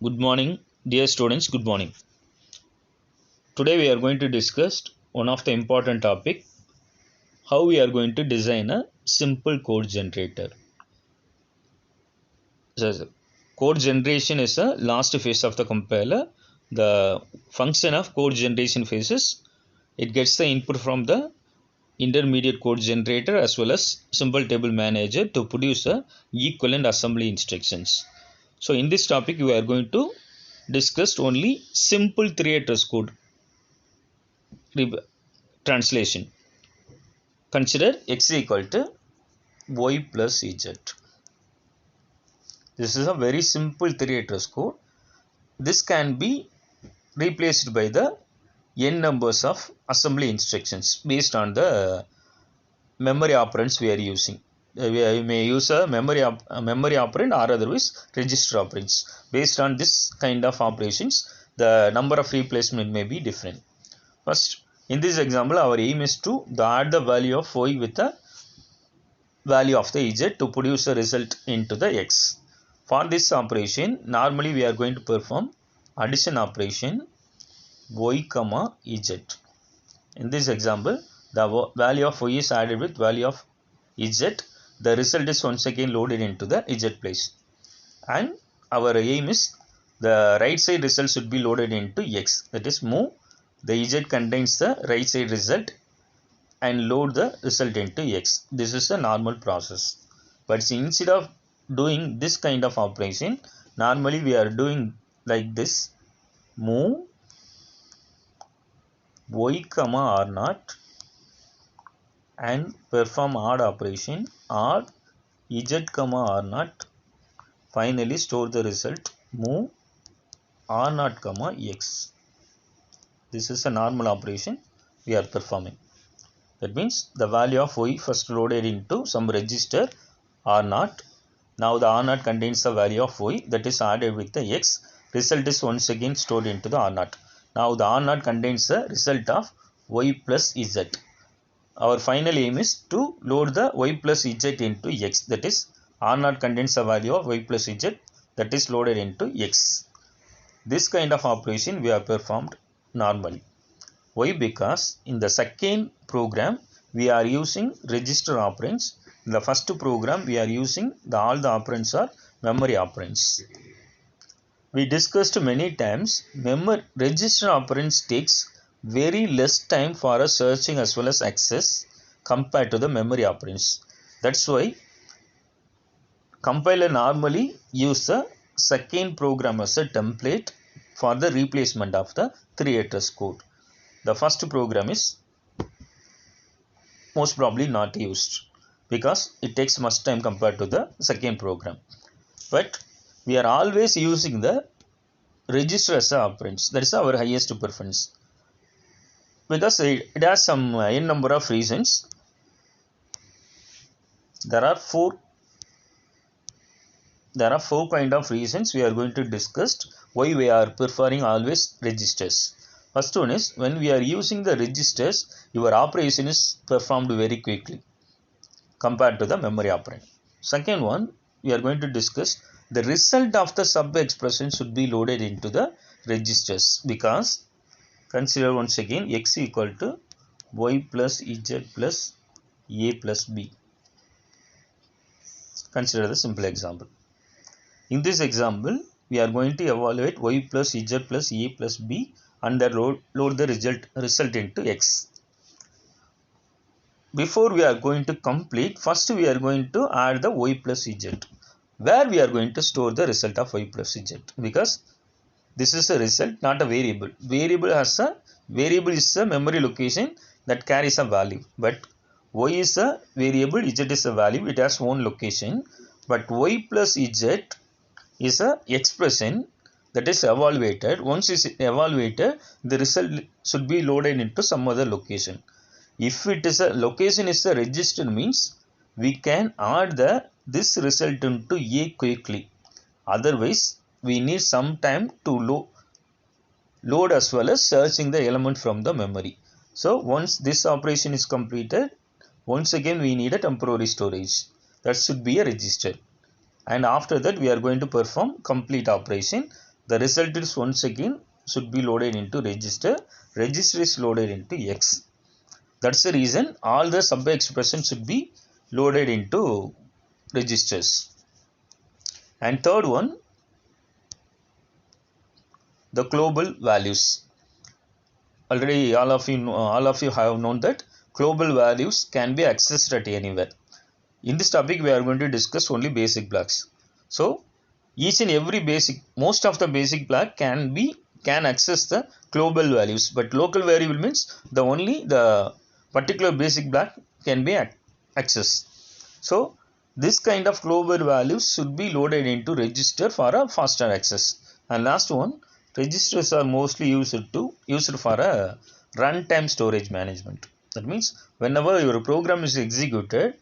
Good morning, dear students. Good morning. Today we are going to discuss one of the important topic, how we are going to design a simple code generator. So, code generation is a last phase of the compiler. The function of code generation phases, it gets the input from the intermediate code generator as well as simple table manager to produce a equivalent assembly instructions. So in this topic we are going to discuss only simple three address code translation. Consider x equal to y plus z. This is a very simple three address code. This can be replaced by the n numbers of assembly instructions based on the memory operands we are using. We may use a memory operand or otherwise register operands. Based on this kind of operations, the number of replacement may be different. First, in this example, our aim is to add the value of y with the value of the z to produce a result into the x. For this operation, normally we are going to perform addition operation y comma z. In this example, the value of y is added with value of z. The result is once again loaded into the z place. And our aim is the right side result should be loaded into x. That is, move the z contains the right side result and load the result into x. This is a normal process. But instead of doing this kind of operation, normally we are doing like this: move y comma r naught and perform odd operation or z comma r naught. Finally store the result, move r naught comma x. This is a normal operation we are performing. That means the value of y first loaded into some register r0. Now the r0 contains the value of y, that is added with the x. Result is once again stored into the r0. Now the r0 contains the result of y plus z. Our final aim is to load the y plus z into x. That is, r0 contains the value of y plus z, that is loaded into x. This kind of operation we have performed normally. Why? Because in the second program we are using register operands. In the first program we are using all the operands are memory operands. We discussed many times register operands takes very less time for a searching as well as access compared to the memory operands. That's why compiler normally use the second program as a template for the replacement of the three address code. The first program is most probably not used because it takes much time compared to the second program. But we are always using the register as operands. That is our highest preference because it has some n number of reasons. There are four kind of reasons we are going to discuss why we are preferring always registers. First one is, when we are using the registers, your operation is performed very quickly compared to the memory operand. Second one, we are going to discuss the result of the sub expression should be loaded into the registers because consider once again x equal to y plus z plus a plus b. Consider the simple example. In this example, we are going to evaluate y plus z plus a plus b and load the result into x. Before we are going to complete, first we are going to add the y plus z, where we are going to store the result of y plus z, because this is a result, not a variable. Variable is a memory location that carries a value, but y is a variable, z is a value, it has own location. But y plus z is a expression that is evaluated. Once it is evaluated, the result should be loaded into some other location. If it is a location is a register, means we can add this result into a quickly. Otherwise, we need some time to load as well as searching the element from the memory. So once this operation is completed, once again we need a temporary storage. That should be a register. And after that we are going to perform complete operation. the result is once again should be loaded into register. Register is loaded into X. That's the reason all the sub expressions should be loaded into registers. And third one, the global values. Already all of you have known that global values can be accessed at anywhere. In this topic we are going to discuss only basic blocks. So each and every most of the basic block can access the global values, but local variable means the particular basic block can be accessed. So this kind of global values should be loaded into register for a faster access. And last one, registers are mostly used for a runtime storage management. That means whenever your program is executed,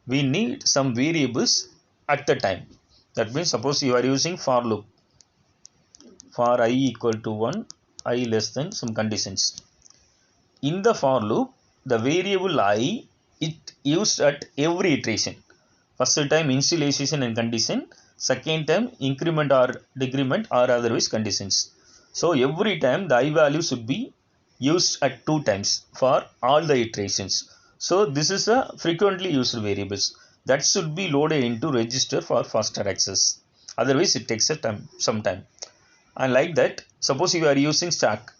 we need some variables at the time. That means suppose you are using for loop for I equal to 1, I less than some conditions. In the for loop, the variable I, it used at every iteration. First time initialization and condition, second time increment or decrement or otherwise conditions. So every time the I value should be used at 2 times for all the iterations. So this is a frequently used variables that should be loaded into register for faster access. Otherwise it takes some time. And like that, suppose you are using stack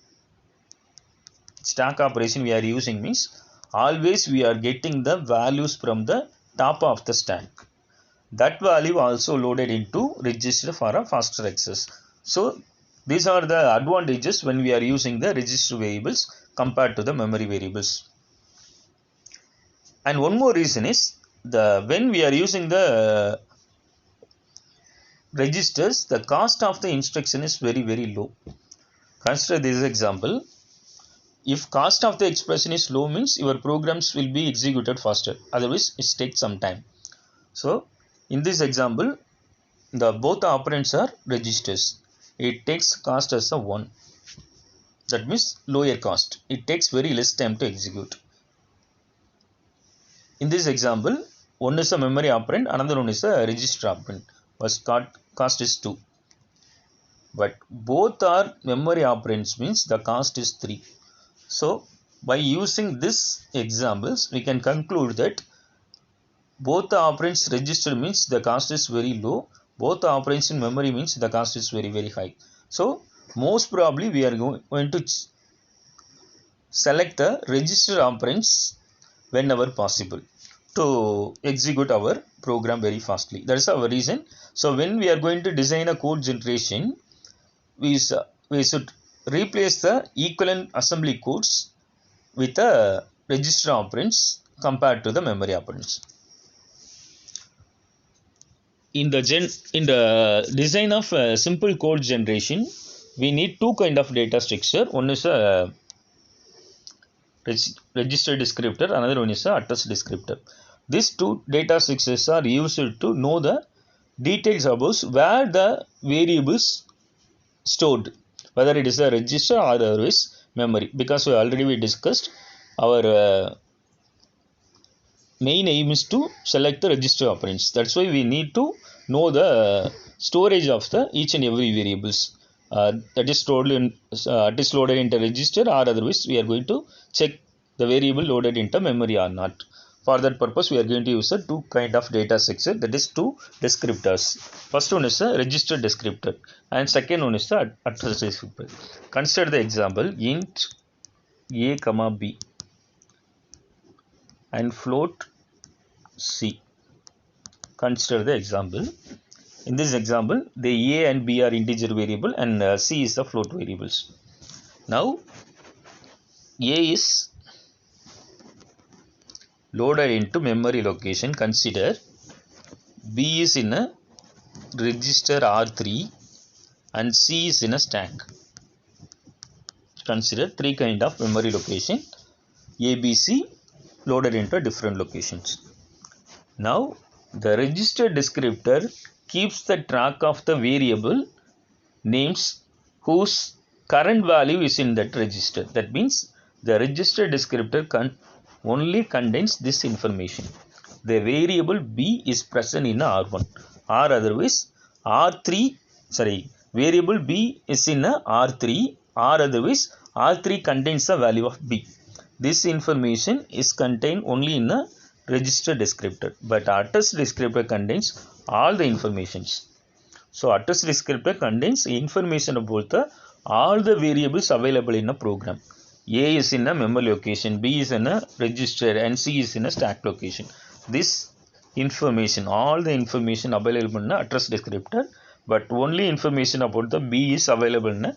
operation we are using means always we are getting the values from the top of the stack. That value also loaded into register for a faster access. So these are the advantages when we are using the register variables compared to the memory variables. And one more reason is when we are using the registers, the cost of the instruction is very, very low. Consider this example. If cost of the expression is low means your programs will be executed faster. Otherwise it takes some time. So in this example, both the operands are registers. It takes cost as a 1. That means lower cost. It takes very less time to execute. In this example, one is a memory operand, another one is a register operand. First cost is 2. But both are memory operands means the cost is 3. So by using this examples, we can conclude that both the operands register means the cost is very low. Both the operands in memory means the cost is very, very high. So most probably we are going to select the register operands whenever possible to execute our program very fastly. That is our reason. So when we are going to design a code generation, we should replace the equivalent assembly codes with the register operands compared to the memory operands. In the design of simple code generation, we need 2 kind of data structure. One is a register descriptor, another one is a address descriptor. These 2 data structures are used to know the details about where the variables stored, whether it is a register or otherwise memory. Because we already discussed our main aim is to select the register operands. That's why we need to know the storage of the each and every variables that is stored in it is loaded into register, or otherwise we are going to check the variable loaded into memory or not. For that purpose, we are going to use a 2 kind of data structure, that is 2 descriptors. First one is a register descriptor and second one is the address descriptor. Consider the example int a comma b and float c. Consider the example. In this example, the a and b are integer variable and c is the float variables. Now a is loaded into memory location. Consider b is in a register R3 and c is in a stack. Consider 3 kind of memory location a, b, c loaded into different locations. Now the register descriptor keeps the track of the variable names whose current value is in that register. That means the register descriptor only contains this information. The variable b is present in R1 or otherwise variable b is in a R3 or otherwise R3 contains the value of b. This information is contained only in a register descriptor, but address descriptor contains all the informations. So address descriptor contains information about all the variables available in a program. A is in a memory location, B is in a register, and C is in a stack location. This information, all the information available in the address descriptor, but only information about the B is available in a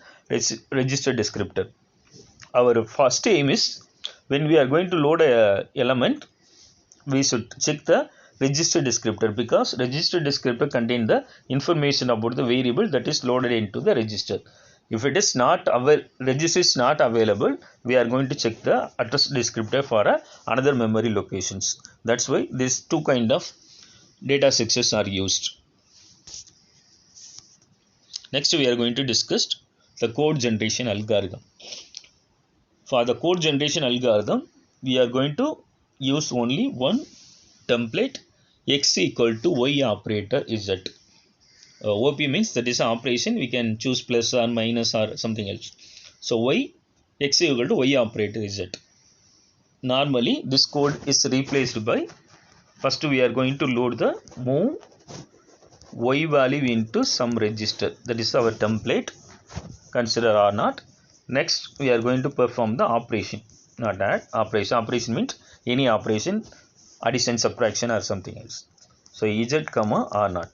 register descriptor. Our first aim is, when we are going to load a element, we should check the register descriptor, because register descriptor contains the information about the variable that is loaded into the register. If it is not register is not available, we are going to check the address descriptor for another memory locations. That's why these two kind of data structures are used. Next, we are going to discuss the code generation algorithm. For the code generation algorithm, we are going to use only one template, x equal to y operator z. OP means that is an operation, we can choose plus or minus or something else. So y, x equal to y operator z. Normally this code is replaced by, first we are going to load the move y value into some register, that is our template, consider R0. Next we are going to perform the operation, not that operation means any operation, addition, subtraction or something else. So z comma R0.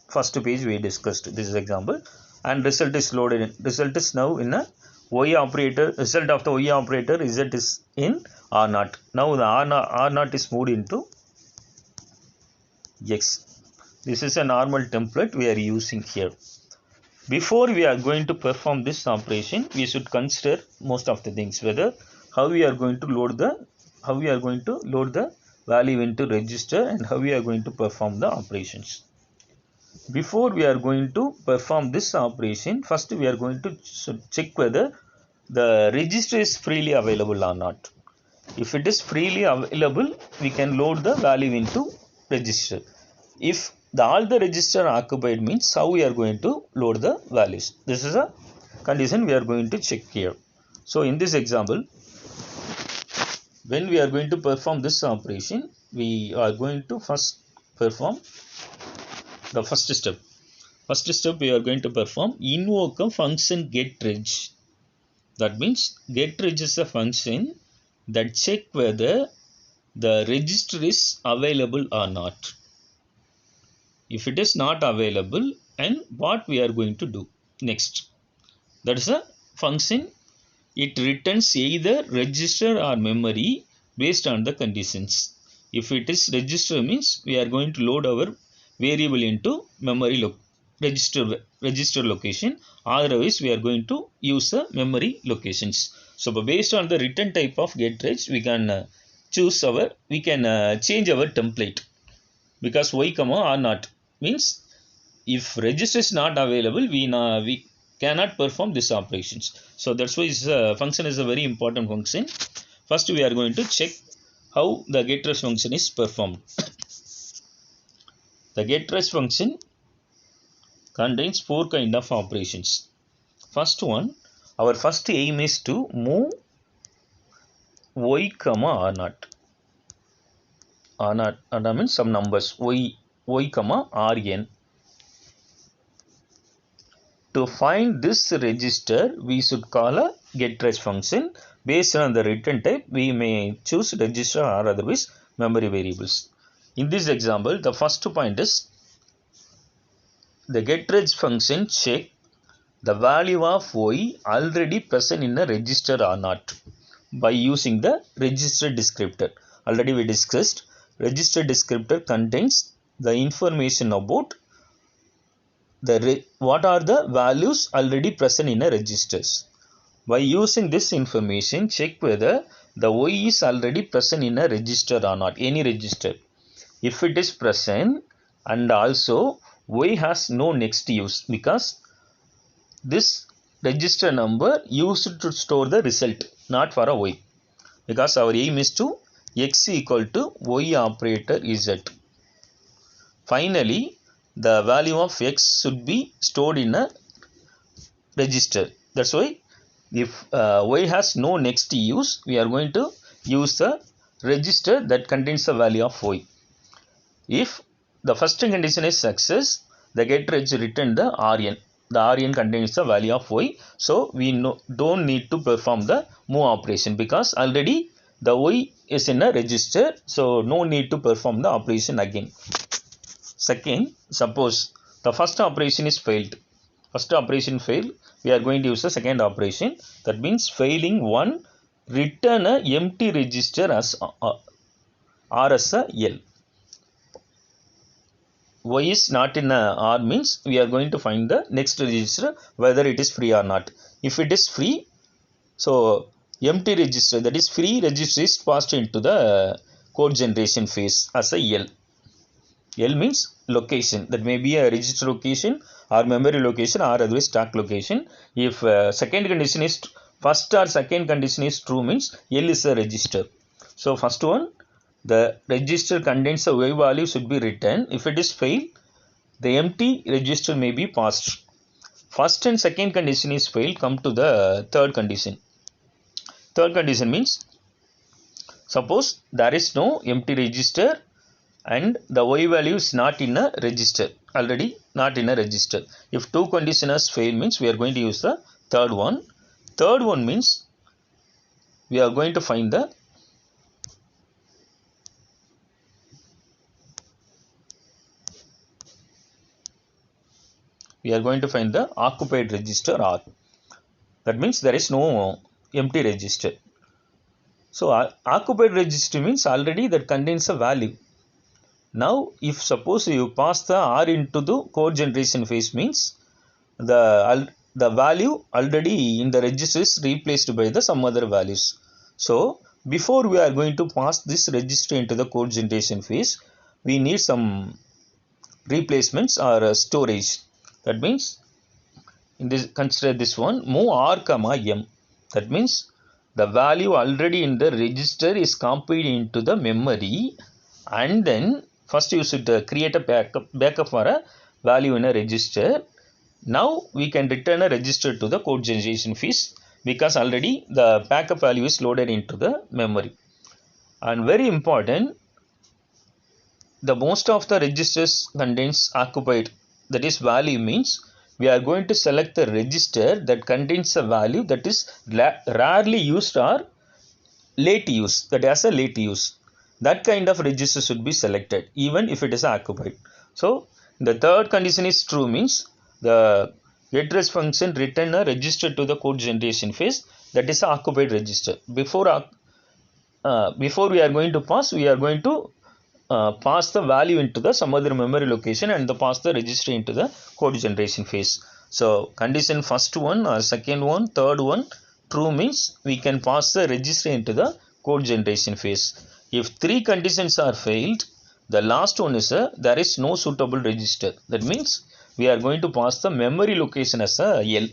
First page we discussed this example, and result is loaded in. Result is now in a y operator, result of the y operator z is in R0. Now the R0 is moved into x. This is a normal template we are using here. Before we are going to perform this operation, we should consider most of the things, whether how we are going to load the value into register and how we are going to perform the operations. Before we are going to perform this operation, first we are going to check whether the register is freely available or not. If it is freely available, we can load the value into register. If all the register are occupied, means how we are going to load the values. This is a condition we are going to check here. So in this example, when we are going to perform this operation, we are going to first perform the first step. First step we are going to perform, invoke a function getReg. That means getReg is a function that check whether the register is available or not. If it is not available, and what we are going to do next. That is a function, it returns either register or memory based on the conditions. If it is register, means we are going to load our variable into memory register location, otherwise we are going to use the memory locations. So based on the return type of getReg, we can change our template, because y comma R0 means if register is not available, we cannot perform this operations. So that's why this function is a very important function. First we are going to check how the getReg function is performed. The getReg function contains 4 kind of operations. First one, our first aim is to move y comma R0. R0 means some numbers, y comma Rn. To find this register, we should call a getReg function. Based on the return type, we may choose register or otherwise memory variables. In this example, the first point is the getReg function check the value of y already present in a register or not by using the register descriptor. Already we discussed, register descriptor contains the information about what are the values already present in a registers. By using this information, check whether the y is already present in a register or not, any register. If it is present, and also y has no next use, because this register number used to store the result, not for a y, because our aim is to x equal to y operator z. Finally, the value of x should be stored in a register. That's why if y has no next use, we are going to use the register that contains the value of y. If the first condition is success, the getReg return the Rn. The Rn contains the value of y. So we don't need to perform the move operation because already the y is in a register. So no need to perform the operation again. Second, suppose the first operation is failed. First operation failed. We are going to use the second operation. That means failing one, return a empty register as R as a L. Y is not in a R means we are going to find the next register whether it is free or not. If it is free, so empty register, that is free register, is passed into the code generation phase as a L. L means location, that may be a register location or memory location or otherwise stack location. If second condition is first or second condition is true means L is a register. So first one, the register contains a y value should be written. If it is failed, the empty register may be passed. First and second condition is failed, come to the third condition. Third condition means suppose there is no empty register and the y value is not in a register, already not in a register. If two conditions fail means we are going to use the third one. Third one means we are going to find the occupied register R. That means there is no empty register. So occupied register means already that contains a value. Now if suppose you pass the R into the code generation phase means the value already in the register is replaced by the some other values. So before we are going to pass this register into the code generation phase, we need some replacements or storage. That means in this, consider this one, move R comma M. That means the value already in the register is copied into the memory, and then first you should create a backup for a value in a register. Now we can return a register to the code generation phase because already the backup value is loaded into the memory. And very important, the most of the registers contains occupied, that is value means we are going to select the register that contains a value that is rarely used or late use, that has a late use. That kind of register should be selected even if it is occupied. So the third condition is true means the getReg function return a register to the code generation phase, that is an occupied register. Before we are going to pass, we are going to pass the value into the some other memory location and pass the register into the code generation phase. So condition first one or second one, third one true means we can pass the register into the code generation phase. If three conditions are failed, the last one is there is no suitable register. That means we are going to pass the memory location as a L.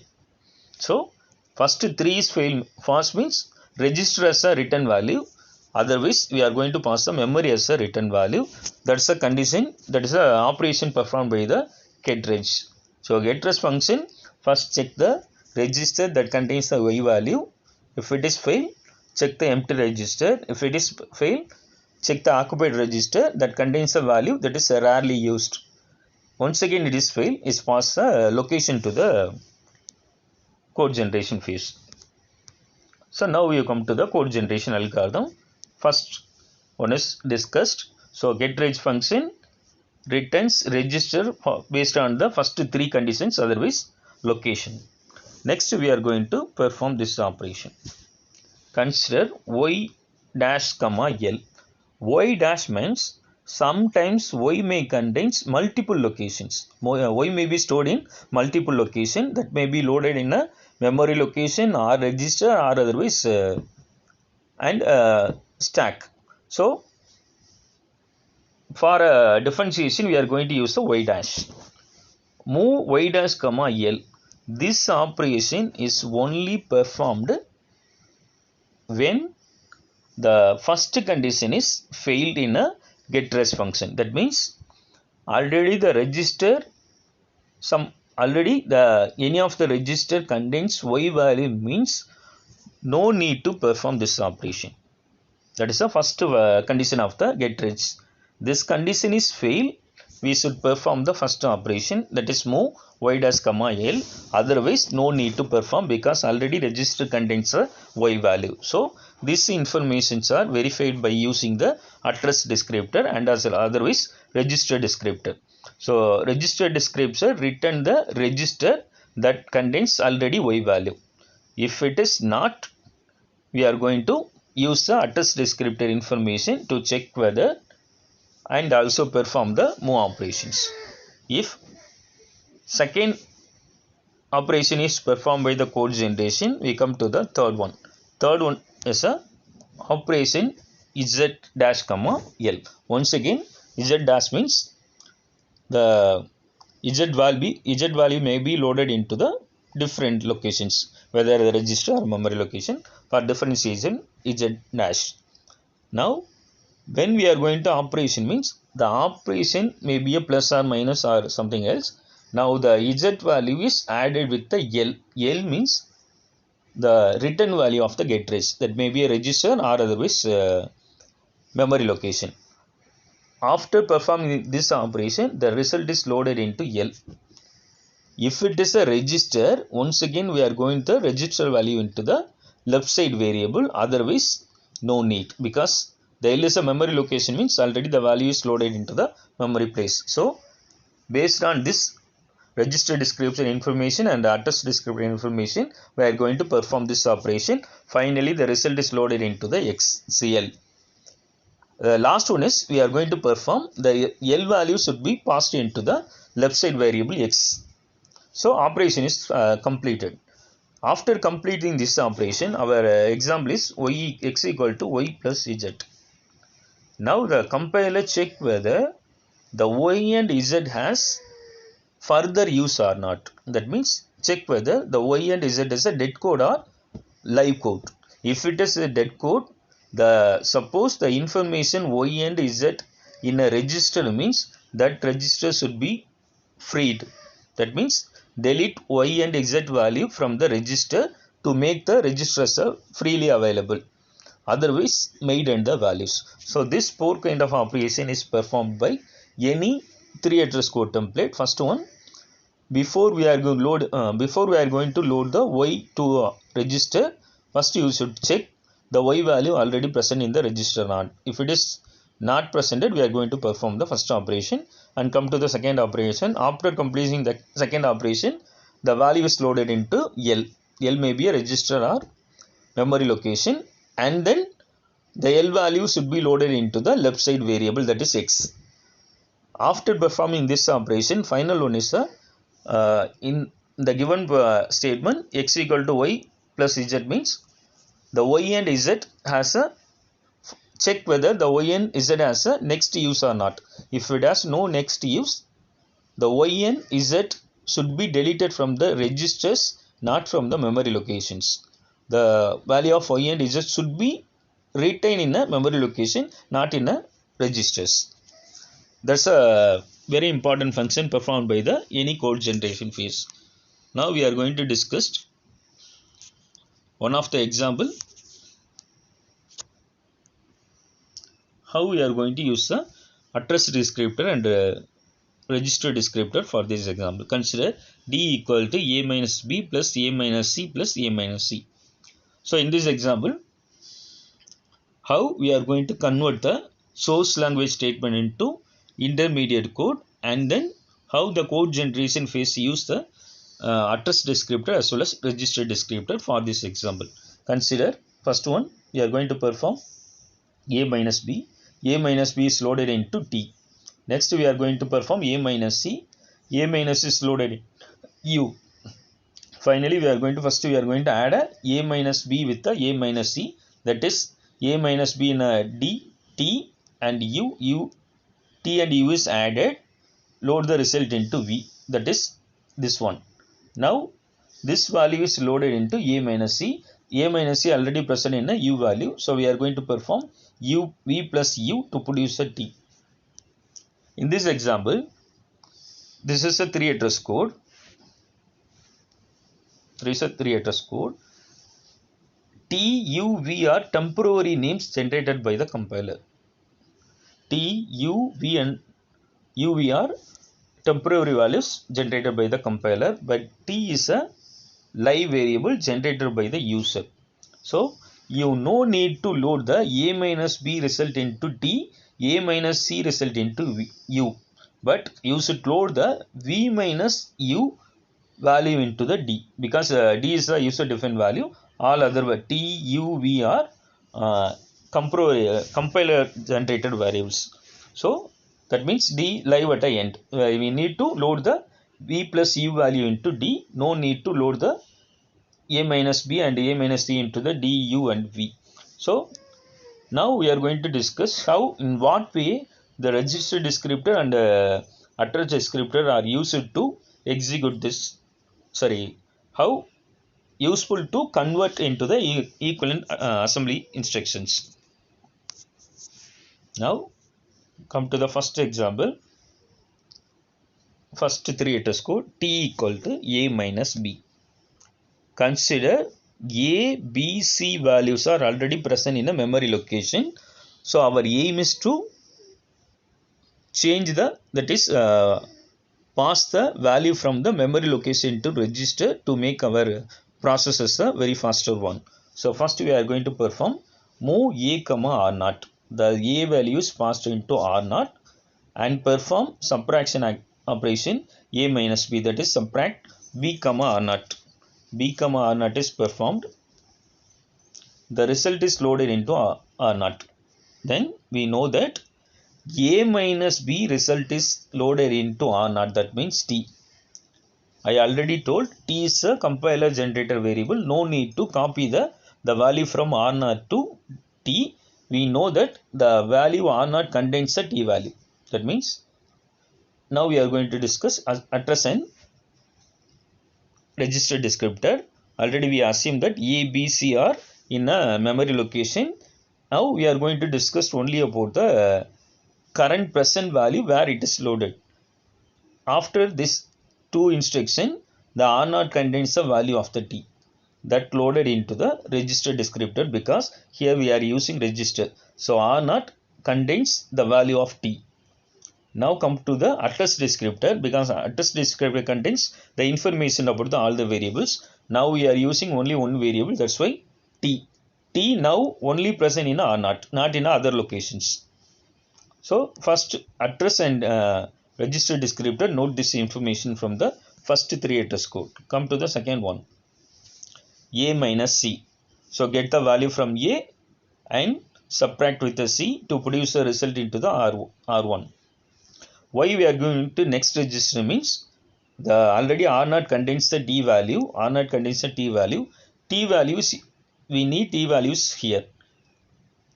So first three is failed. First means register as a return value. Otherwise, we are going to pass the memory as a return value. That's a condition. That is a operation performed by the getReg. So getReg function first check the register that contains the y value. If it is failed, check the empty register. If it is failed, check the occupied register that contains a value that is rarely used. Once again it is failed, is pass a location to the code generation phase. So now we come to the code generation algorithm. First one is discussed. So getReg function returns register based on the first three conditions, otherwise location. Next we are going to perform this operation. Consider y dash comma L. Y dash means sometimes y may contains multiple locations. Y may be stored in multiple location, that may be loaded in a memory location or register or otherwise stack. So for differentiation we are going to use the y dash. Move y dash comma L. This operation is only performed when the first condition is failed in a getReg function. That means already the register any of the register contains y value means no need to perform this operation. That is the first condition of the get reg. This condition is fail, we should perform the first operation, that is move y dash comma l. Otherwise no need to perform because already register contains a y value. So these informations are verified by using the address descriptor and as otherwise register descriptor. So register descriptor return the register that contains already y value. If it is not, we are going to use the address descriptor information to check whether and also perform the move operations. If second operation is performed by the code generation, we come to the third one. Third one is a operation z dash comma l. Once again, z dash means the z value may be loaded into the different locations, whether the register or memory location. For differentiation, z dash. Now when we are going to operation means the operation may be a plus or minus or something else. Now the z value is added with the l. L means the return value of the get reg, that may be a register or otherwise memory location. After performing this operation, the result is loaded into l. If it is a register, once again we are going to register value into the left side variable, otherwise no need, because the L is a memory location means already the value is loaded into the memory place. So based on this register description information and address description information, we are going to perform this operation. Finally the result is loaded into the XCL. The last one is we are going to perform the L value should be passed into the left side variable X. So operation is completed. After completing this operation, our example is x equal to y plus z. Now the compiler check whether the y and z has further use or not. That means check whether the y and z is a dead code or live code. If it is a dead code, suppose the information y and z in a register means that register should be freed. That means delete y and z value from the register to make the registers freely available. Otherwise maiden the values. So this four kind of operation is performed by any 3 address code template. First one, before we are going to load the y to register, first you should check the y value already present in the register or not. If it is not presented, we are going to perform the first operation and come to the second operation. After completing the second operation, the value is loaded into L. L may be a register or memory location, and then the L value should be loaded into the left side variable, that is X. After performing this operation, final one is in the given statement x equal to y plus z means the y and z has a check whether the y and z has a next use or not. If it has no next use, the y and z should be deleted from the registers, not from the memory locations. The value of y and z should be retained in a memory location, not in a registers. That's a very important function performed by the any code generation phase. Now we are going to discuss one of the example, how we are going to use the address descriptor and register descriptor for this example. Consider d equal to a minus b plus a minus c plus a minus c. So in this example, how we are going to convert the source language statement into intermediate code, and then how the code generation phase use the address descriptor as well as register descriptor for this example. Consider first one, we are going to perform a minus b. A minus b is loaded into t. Next we are going to perform a minus c. A minus is loaded in u. Finally we are going to add a minus b with the a minus c, that is a minus b in a d, t and u. T and u is added, load the result into v, that is this one. Now this value is loaded into a minus c. A minus c already present in a u value, so we are going to perform v plus u to produce a t. In this example, This is a 3 address code. There is a 3 address code. TUV are temporary names generated by the compiler. TUV and UV are temporary values generated by the compiler, but T is a live variable generated by the user. So you no need to load the A minus B result into T, A minus C result into U, but you should load the V minus U value into the D, because D is a user defined value. All other T, U, V are compiler generated variables. So that means D live at the end. We need to load the V plus U value into D. No need to load the A minus B and A minus C into the D, U and V. So now we are going to discuss how, in what way the register descriptor and address descriptor are used to execute this. How useful to convert into the equivalent assembly instructions. Now come to the first example. First 3 address code, T equal to A minus B. Consider A, B, C values are already present in a memory location. So our aim is to change pass the value from the memory location to register to make our processes a very faster one. So first we are going to perform move A, R0. The A value is passed into R0 and perform subtraction operation A minus B, that is subtract B, R0. B, R0 is performed. The result is loaded into R0. Then we know that A minus B result is loaded into R0, that means T. I already told T is a compiler generator variable. No need to copy the value from R0 to T. We know that the value R0 contains the T value. That means now we are going to discuss address and register descriptor. Already we assumed that A, B, C are in a memory location. Now we are going to discuss only about the current present value where it is loaded. After this two instruction, the R0 contains the value of the T that loaded into the register descriptor, because here we are using register. So R0 contains the value of T. Now come to the address descriptor, because address descriptor contains the information about all the variables. Now we are using only one variable, that's why T. T now only present in R0, not in other locations. So first address and register descriptor, note this information from the first 3 address code. Come to the second one, A minus C. So get the value from A and subtract with the C to produce a result into the R1. Why we are going to next register means the already R0 contains the D value, R0 contains the T value. T values, we need T values here.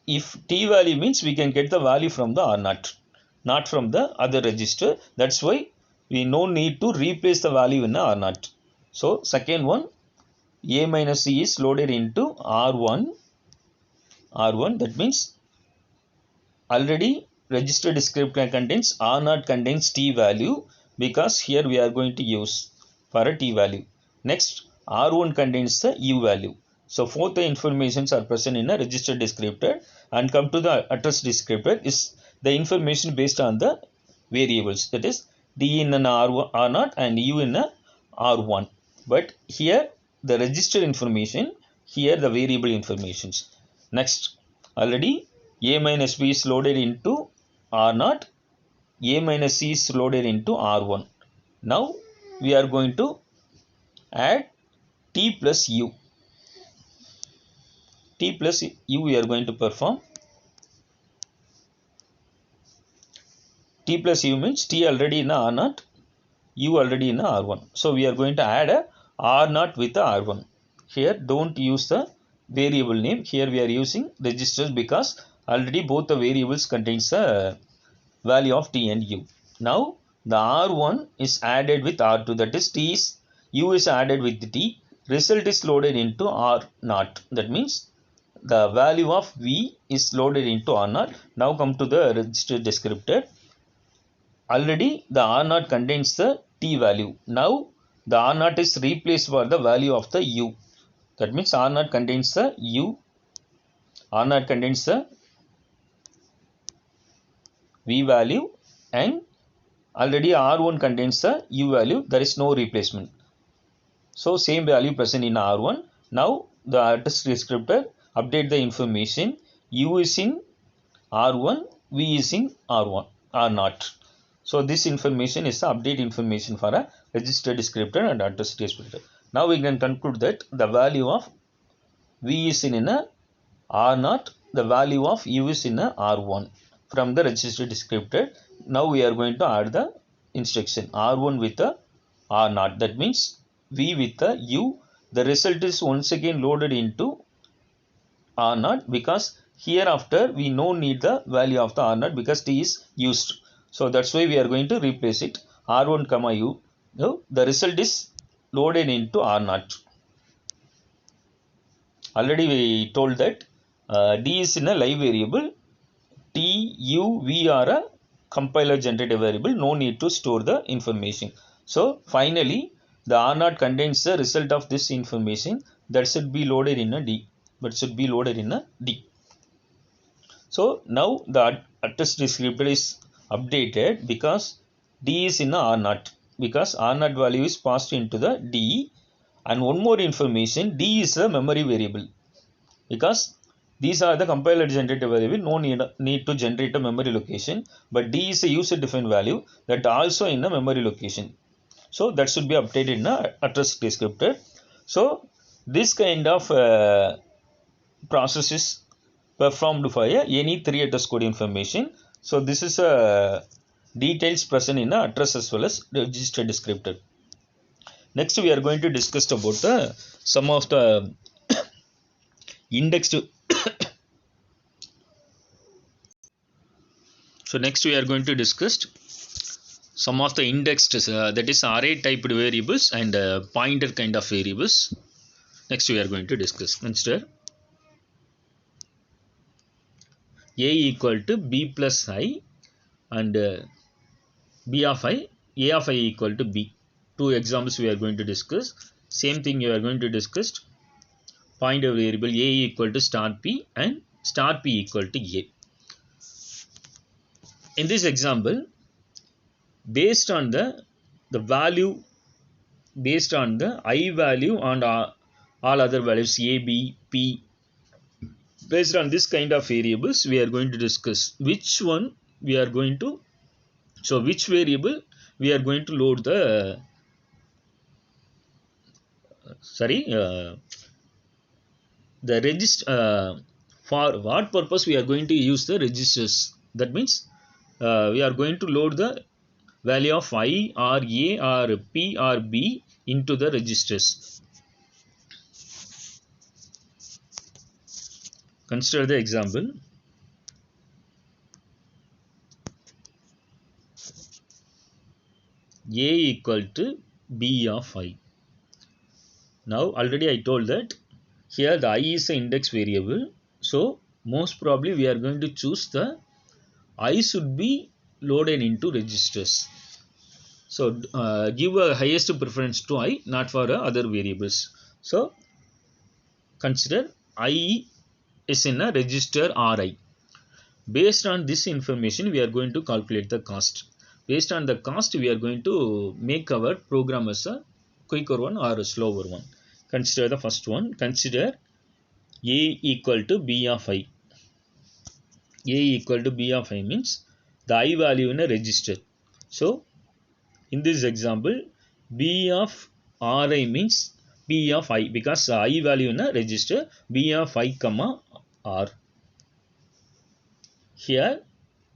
If T value means we can get the value from the R0, not from the other register. That's why we no need to replace the value in the R0. So second one, A minus C is loaded into R1. That means already register descriptor contains R0 contains T value, because here we are going to use for a T value. Next, R1 contains the U value. So both the informations are present in a register descriptor, and come to the address descriptor is the information based on the variables, that is D in an R0 and U in a R1. But here the register information, here the variable informations. Next, already A minus B is loaded into R0, A minus C is loaded into R1. Now we are going to add T plus U. T plus U we are going to perform. T plus U means T already in R0, U already in R1. So we are going to add a R0 with the R1. Here don't use the variable name. Here we are using registers, because already both the variables contains the value of T and U. Now the R1 is added with R2, that is U is added with T. Result is loaded into R0. That means the value of V is loaded into R0. Now come to the register descriptor. already the R0 contains the T value. Now the R0 is replaced for the value of the U. That means R0 contains the U, R0 contains the V value, and already R1 contains the U value. There is no replacement. So same value present in R1. Now the address descriptor update the information. U is in R1, V is in R1, R0. So this information is the update information for a register descriptor and address descriptor. Now we can conclude that the value of V is in a R0, the value of U is in a R1 from the register descriptor. Now we are going to add the instruction R1 with a R0. That means V with a U. The result is once again loaded into R0 because hereafter we no need the value of the R0 because T is used. So that's why we are going to replace it R1 comma U. Now the result is loaded into R0. Already we told that D is in a live variable. T, U, V are a compiler generated variable. No need to store the information. So finally the R0 contains the result of this information that should be loaded in a D. But should be loaded in a D. So now the address descriptor is updated because D is in a R0 because R0 value is passed into the D, and one more information, D is a memory variable because these are the compiler generated variable. No need to generate a memory location, but D is a user defined value that also in a memory location. So that should be updated in a address descriptor. So this kind of process is performed for any 3 address code information. So this is a details present in a address as well as register descriptor. Next we are going to discuss about some of the indexed. So next we are going to discuss some of the indexed that is array typed variables and pointer kind of variables. Next we are going to discuss. Consider A equal to B plus I and B of I, A of I equal to B. Two examples we are going to discuss. Same thing you are going to discuss. Pointer variable A equal to star P and star P equal to A. In this example, based on the value, based on the I value and all other values A, B, P, based on this kind of variables, we are going to discuss which one we are going to, so which variable we are going to load the, the register, for what purpose we are going to use the registers. That means we are going to load the value of I or A or P or B into the registers. Consider the example. A equal to B of I. Now already I told that here the I is an index variable. So most probably we are going to choose the I should be loaded into registers. So give a highest preference to I, not for other variables. So consider I is in a register Ri. Based on this information, we are going to calculate the cost. Based on the cost, we are going to make our program as a quicker one or a slower one. Consider the first one. Consider A equal to B of I. A equal to B of I means the I value in a register. So in this example, B of Ri means B of I because I value in a register, B of I comma R. Here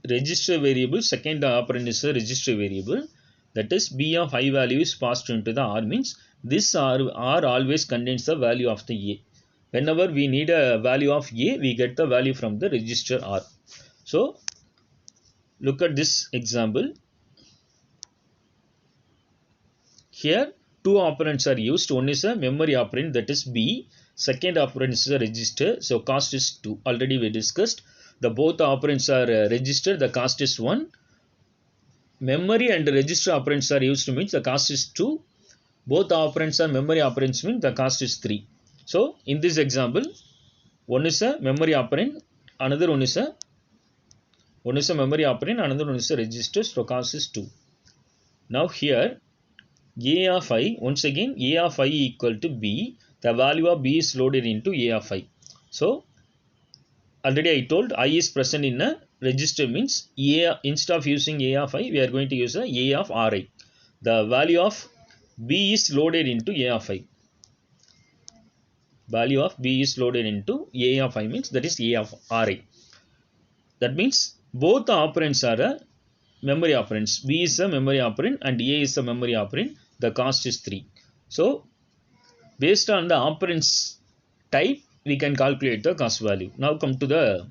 register variable, second operand is a register variable, that is B of I value is passed into the R means this R always contains the value of the A. Whenever we need a value of A, we get the value from the register R. So look at this example. Here two operands are used. One is a memory operand, that is B. Second operand is a register. So cost is 2. Already we discussed. The both operands are registered. The cost is 1. memory and register operands are used means the cost is 2. Both operands are memory operands means the cost is 3. So in this example, one is a memory operand, another one is a memory operand, another one is a register, so cost is 2. Now here a of I, once again a of I equal to b, the value of b is loaded into a of I. So already I told I is present in a register means a, instead of using a of I, we are going to use a of Ri. The value of b is loaded into a of I. Value of b is loaded into a of I means that is a of Ri. That means both the operands are a memory operands. B is a memory operand and A is a memory operand. The cost is 3. So based on the operands type, we can calculate the cost value. Now come to the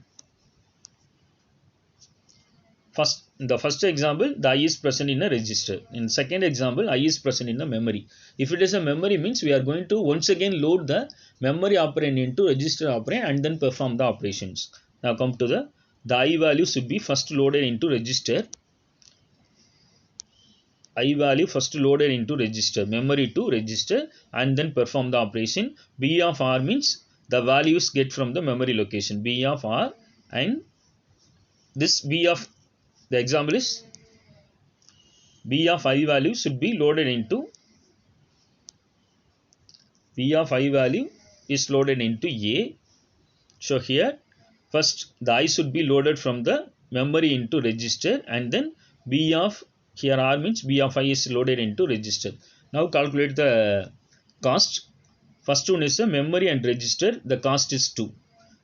first example, the I is present in a register. In second example, I is present in a memory. If it is a memory means we are going to once again load the memory operand into register operand and then perform the operations. Now come to the I value should be first loaded into register. I value first loaded into register, memory to register and then perform the operation. B of R means the values get from the memory location. B of R, and this B of the example is B of I value should be loaded into B of I value is loaded into A. So here first the I should be loaded from the memory into register and then B of here R means B of I is loaded into register. Now calculate the cost. First one is a memory and register. The cost is 2.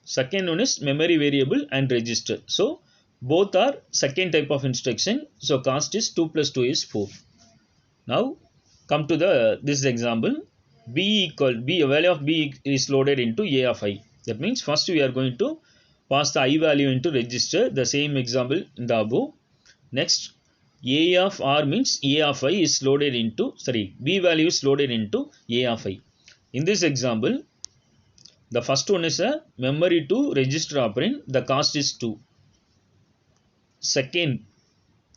Second one is memory variable and register. So both are second type of instruction. So cost is 2 plus 2 is 4. Now come to this example. B value of B is loaded into A of I. That means first we are going to pass the I value into register. The same example in the above. Next A of R means A of I is loaded into, B value is loaded into A of I. In this example, the first one is a memory to register operand, the cost is 2. Second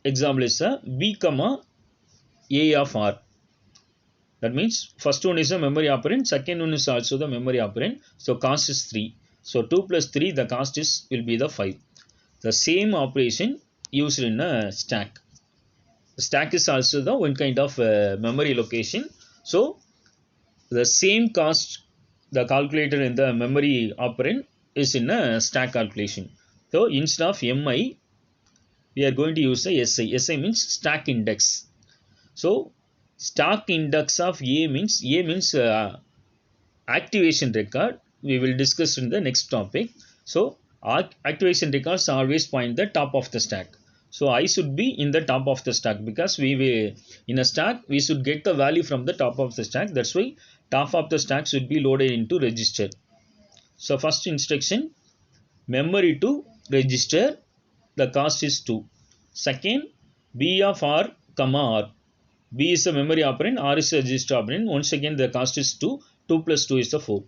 example is a B comma A of R. That means first one is a memory operand, second one is also the memory operand, so cost is 3. So 2 plus 3, the cost will be the 5. The same operation used in a stack. Stack is also the one kind of memory location. So the same cost, the calculator in the memory operand is in a stack calculation. So instead of MI, we are going to use a SI. SI means stack index. So stack index of A means activation record. We will discuss in the next topic. So activation records always point the top of the stack. So I should be in the top of the stack because in a stack we should get the value from the top of the stack. That's why top of the stack should be loaded into register. So first instruction, memory to register, the cost is 2. Second, B of R comma R. B is a memory operand, R is a register operand. Once again the cost is 2. 2 plus 2 is the 4.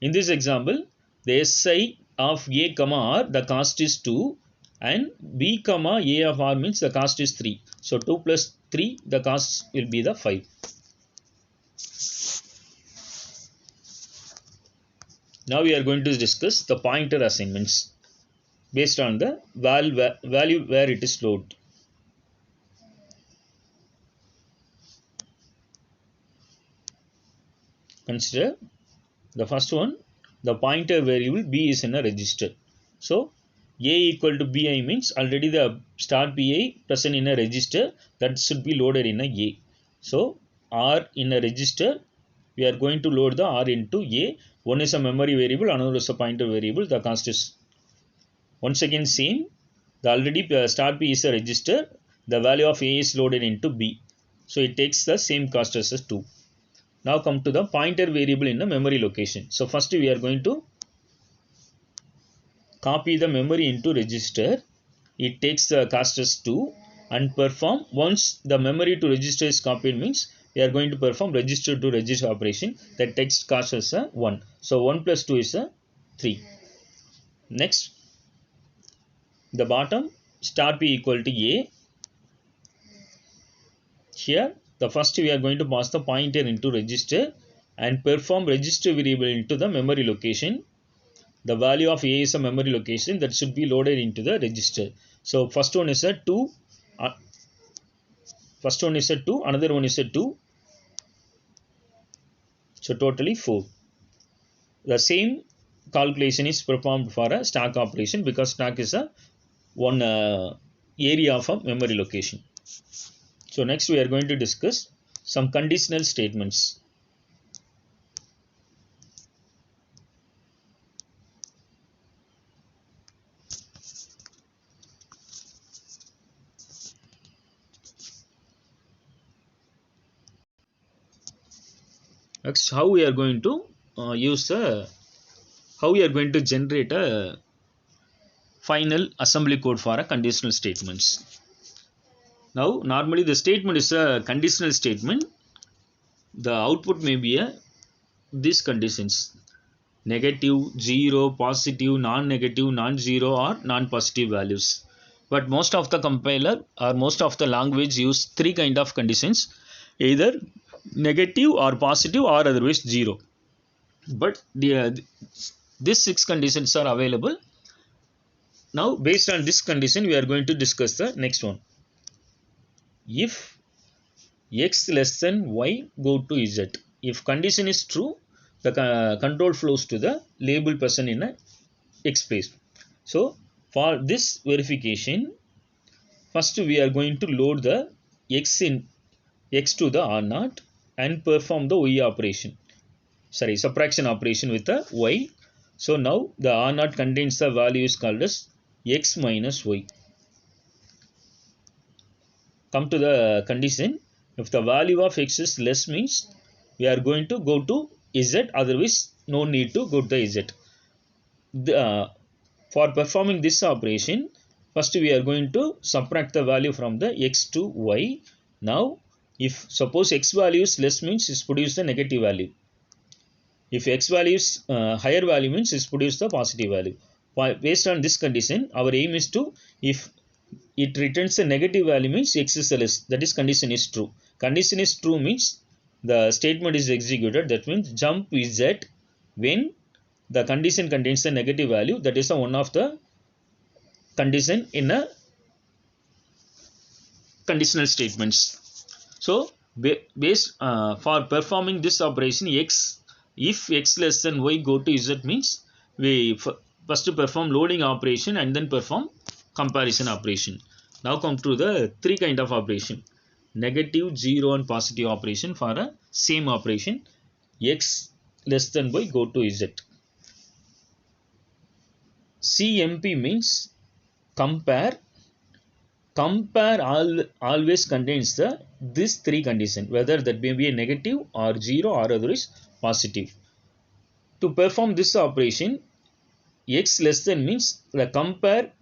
In this example, the SI of A comma R, the cost is 2. And B comma A of R means the cost is 3. So 2 plus 3, the cost will be the 5. Now we are going to discuss the pointer assignments based on the value where it is loaded. Consider the first one, the pointer variable B is in a register. So A equal to Bi means already the start Bi present in a register, that should be loaded in a A. So R in a register, we are going to load the R into A. One is a memory variable, another is a pointer variable. The cost is once again same. The already start B is a register. The value of A is loaded into B. So it takes the same cost as 2. Now come to the pointer variable in the memory location. So first we are going to copy the memory into register. It takes the cost as 2 and perform, once the memory to register is copied means we are going to perform register to register operation. That takes cost as 1. So 1 plus 2 is 3. Next, the bottom start B equal to A. Here the first we are going to pass the pointer into register and perform register variable into the memory location. The value of A is a memory location that should be loaded into the register. So first one is a 2, another one is a 2, so totally 4. The same calculation is performed for a stack operation because stack is a one area of a memory location. So next we are going to discuss some conditional statements. Next, how we are going to generate a final assembly code for a conditional statements. Now normally the statement is a conditional statement. The output may be these conditions: negative, 0, positive, non-negative, non-zero or non-positive values. But most of the compiler or most of the language use 3 kind of conditions, either negative or positive or otherwise 0. But these 6 conditions are available. Now based on this condition we are going to discuss the next one. If x less than y go to z. If condition is true, the control flows to the labeled person in a x place. So for this verification, first we are going to load the x to the R0 and perform the y operation. Sorry, subtraction operation with the y. So now the R0 contains the value is called as x minus y. Come to the condition. If the value of x is less means we are going to go to z, otherwise no need to go to the z. For performing this operation, first we are going to subtract the value from the x to y. Now if suppose x value is less means is produce the negative value. If x value is higher value means is produce the positive value. Based on this condition, our aim is to, if it returns a negative value means x is less, that is condition is true. Condition is true means the statement is executed, that means jump is z when the condition contains a negative value, that is one of the condition in a conditional statements. So based for performing this operation if x less than y go to z means we first perform loading operation and then perform comparison operation. Now come to the 3 kind of operation: negative, 0 and positive operation for a same operation. X less than y go to z. CMP means compare. Compare always contains this 3 condition, whether that may be a negative or 0 or otherwise positive. To perform this operation, x less than means the compare.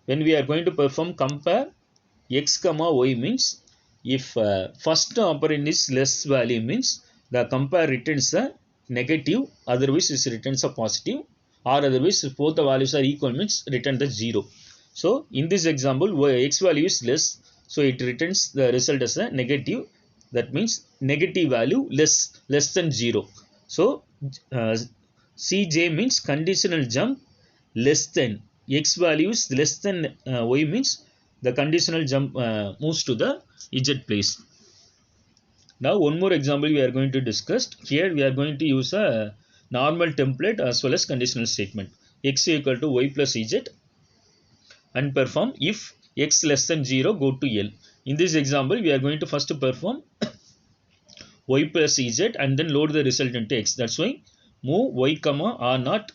When we are going to perform compare x comma y means if first operand is less value means the compare returns a negative, otherwise it returns a positive, or otherwise if both the values are equal means return the 0. So in this example x value is less, so it returns the result as a negative, that means negative value less than 0. So CJ means conditional jump less than, x value is less than y means the conditional jump moves to the z place. Now one more example we are going to discuss. Here we are going to use a normal template as well as conditional statement. X equal to y plus z and perform if x less than 0 go to L. In this example we are going to first perform y plus z and then load the result into x. That's why move y comma R0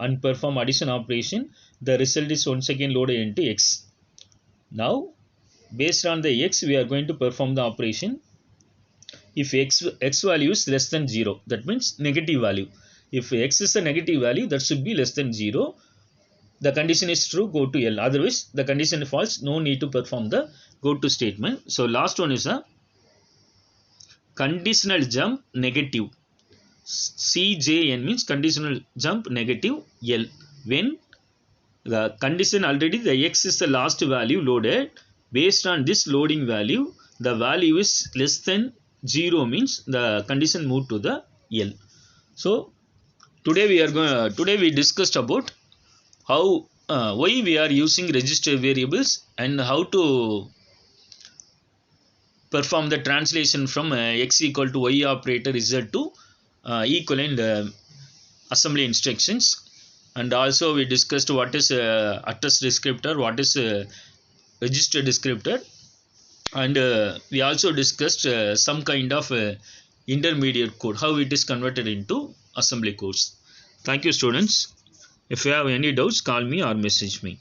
and perform addition operation. The result is once again loaded into x. Now based on the x we are going to perform the operation. If x value is less than 0, that means negative value. If x is a negative value, that should be less than 0. The condition is true, go to L. Otherwise the condition false, no need to perform the go to statement. So last one is a conditional jump negative. CJN means conditional jump negative L when the condition already the x is the last value loaded. Based on this loading value, the value is less than 0 means the condition moved to the L. So today we discussed about how why we are using register variables and how to perform the translation from x equal to y operator z to equivalent assembly instructions. And also we discussed what is address descriptor, what is register descriptor, and we also discussed some kind of intermediate code, how it is converted into assembly codes. Thank you, students. If you have any doubts, call me or message me.